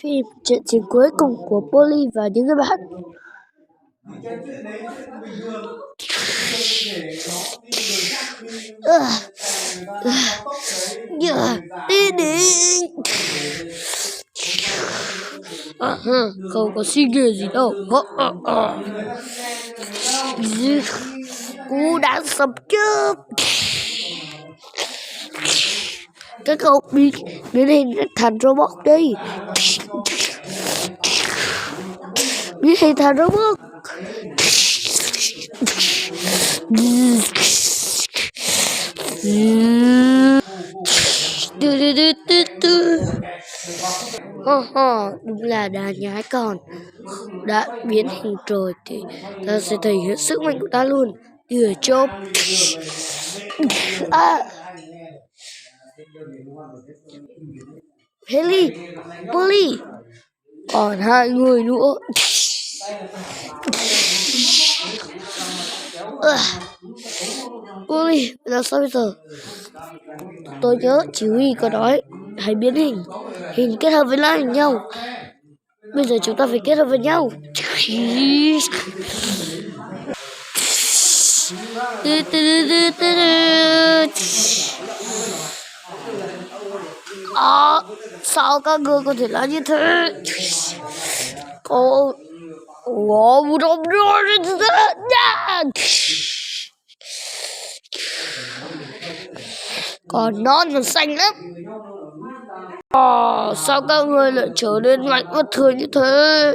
phim Trận chiến cuối cùng của Polly và những người bạn. Không có suy nghĩ gì đâu. Cú đạn sập chớp. Các cậu biến hình thành robot đi. Biến hình thành robot. Đúng là đàn nhái con đã biến hình rồi thì ta sẽ thể hiện sức mạnh của ta luôn. Đưa chốt. Haley, Polly, còn hai người nữa. Polly, làm sao bây giờ? Tôi nhớ chỉ huy có nói hãy biến hình kết hợp với nhau. Bây giờ chúng ta phải kết hợp với nhau. Sao các người có thể làm như thế? Còn non còn xanh lắm. Sao các người lại trở nên mạnh bất thường như thế?